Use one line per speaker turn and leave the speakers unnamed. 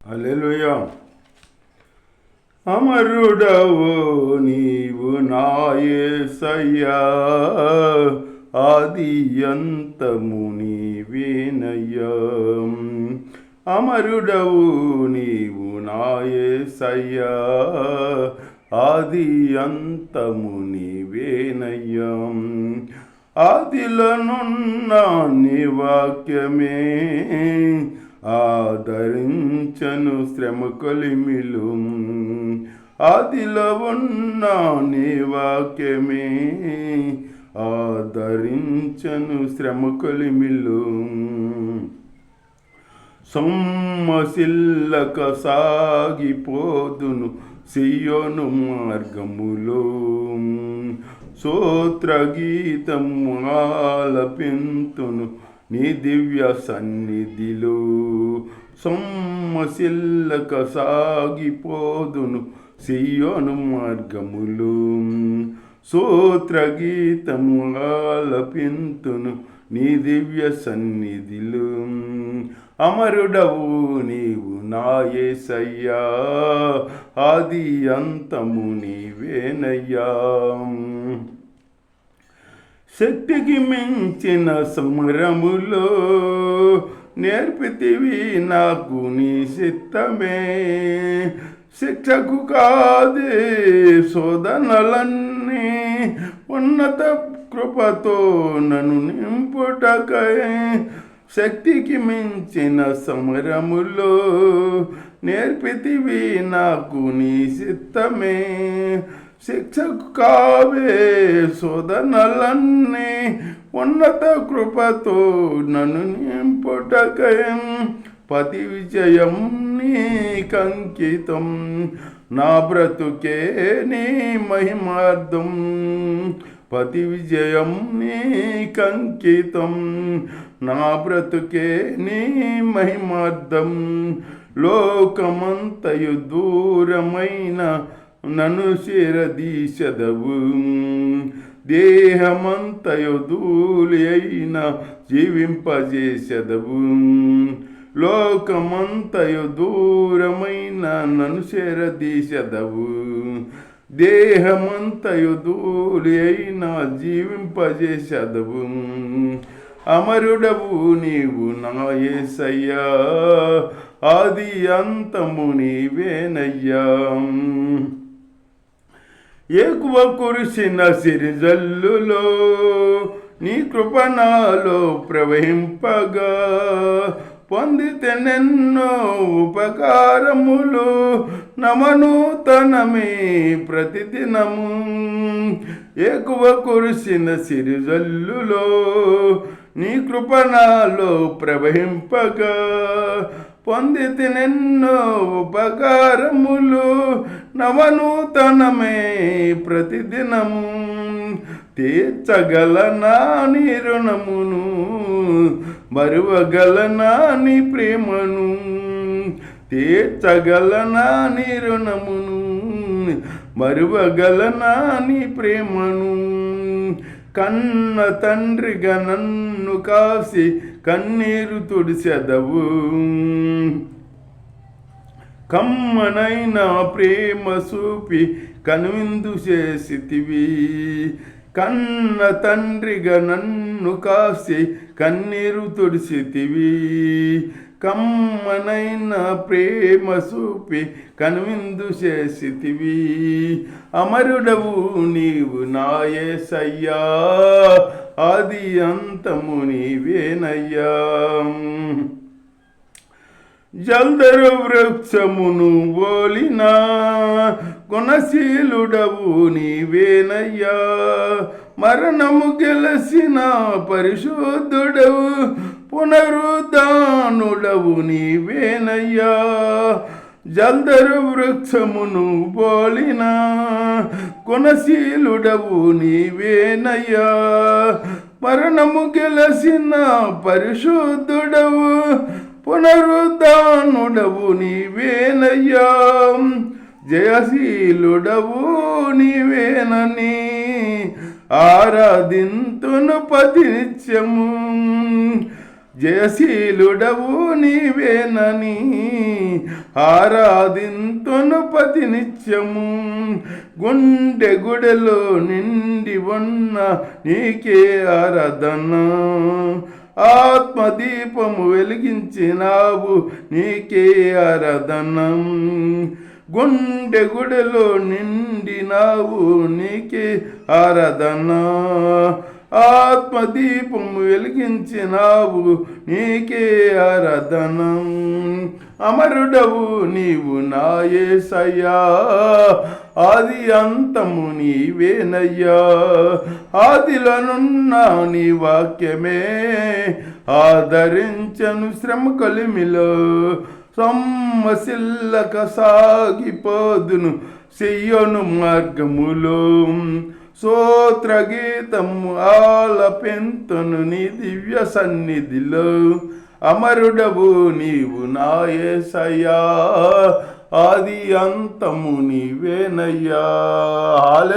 హల్లెలూయా. అమరుడవు నీవు నా యేసయ్యా, ఆది అంతము నీవేనయ్యా. అమరుడవు నీవు నా యేసయ్యా, ఆది అంతము నీవేనయ్యా. ఆదిలోనున్న నీ వాక్యమే ఆదరించను శ్రమ కొలిమిలు. ఆదిలో ఉన్న నీ వాక్యమే ఆదరించను శ్రమ కొలిమిలు. సొమ్మసిల్లక సాగిపోదును సియోను మార్గములో, స్తోత్ర గీతము ఆలపింతును నీ దివ్య సన్నిధిలో. సొమ్మసిల్లక సాగిపోదును సియోను మార్గములు, స్తోత్ర గీతము ఆలపింతును నీ దివ్య సన్నిధిలో. అమరుడవు నీవు నా యేసయ్యా, ఆది అంతము నీవేనయ్యా. శక్తికి మించిన సమరములో నేర్పితివి నాకు నీ చిత్తమే. శిక్షకు కాదే శోధనలన్నీ, ఉన్నత కృపతో నన్ను నింపుటకై. శక్తికి మించిన సమరములో నేర్పితివి నాకు నీ చిత్తమే. శిక్షకు కావే శోధనలన్నీ, ఉన్నత కృపతో నన్ను నింపుటకై. పతి విజయం నీకంకితం, నా బ్రతుకే నీ మహిమార్థం. పతి విజయం నీకంకితం, నా బ్రతుకే నీ మహిమార్థం. లోకమంతయు దూరమైన నన్ను చేరదీసెదవు, దేహమంతయు ధూళి అయిన జీవింపజేసెదవు. లోకమంతయు దూరమైన నన్ను చేరదీసెదవు, దేహమంతయు ధూళి అయిన జీవింపజేసెదవు. అమరుడవు నీవు నా యేసయ్యా, ఆది అంతము నీవేనయ్యా. ఎక్కువ కురిసిన సిరిజల్లులో నీ కృప నాలో ప్రవహింపగా, పొందితెనెన్నో ఉపకారములు, నమనూతనమే ప్రతిదినము. ఎక్కువ కురిసిన సిరిజల్లులో నీ కృప నాలో ప్రవహింపగా, పొందితెనెన్నో ఉపకారములు, నవనూతనమే ప్రతిదినము. తీర్చగలనా నీ రుణమును, మరువగలనా నీ ప్రేమను. తీర్చగలనా నీ రుణమును, మరువగలనా నీ ప్రేమను. కన్న తండ్రిగా నన్ను కాసి కన్నీరు తుడిసెదవు, కమ్మనైన ప్రేమ చూపి కనువిందు చేసితివి. కన్న తండ్రిగా నన్ను కాసి కన్నీరు తుడిసితివి, కమ్మనైన ప్రేమ చూపి కనువిందు చేసితివి. అమరుడవు నీవు నా యేసయ్యా, ఆది అంతము నీవేనయ్యా. జల్దరు వృక్షమును బోలిన గుణశీలుడవు నీవేనయ్యా. మరణము గెలసిన పరిశుద్ధుడవు, పునరుద్ధానుడవు నీవేనయ్యా. జల్దరు వృక్షమును బోలిన గుణశీలుడవు నీవేనయ్యా. మరణము గెలసిన పరిశుద్ధుడవు, పునరుద్ధానుడవు నీవేనయ్యా. జయశీలుడవు నీవేనని ఆరాధింతును ప్రతినిత్యము. జయశీలుడవు నీవేనని ఆరాధింతును ప్రతినిత్యము. గుండె గుడెలో నిండి ఉన్న నీకే ఆరాధన. ఆత్మదీపము వెలిగించినావు నీకే ఆరాధన. గుండె గుడెలో నిండినావు నీకే ఆరాధన. ఆత్మదీపము వెలిగించినావు నీకే ఆరాధన. అమరుడవు నీవు నా యేసయ్యా, ఆది అంతము నీవేనయ్యా. ఆదిలోనున్న నీ వాక్యమే ఆదరించను శ్రమ కలిమిలో. సొమ్మసిల్లక సాగిపోదును సియోను మార్గములో. స్తోత్ర గీతము ఆలపెంతును నీ దివ్య సన్నిధిలో. అమరుడవు నీవు నా యేసయ్యా, ఆది అంతము నీవేనయ్యా. హల్లెలూయా.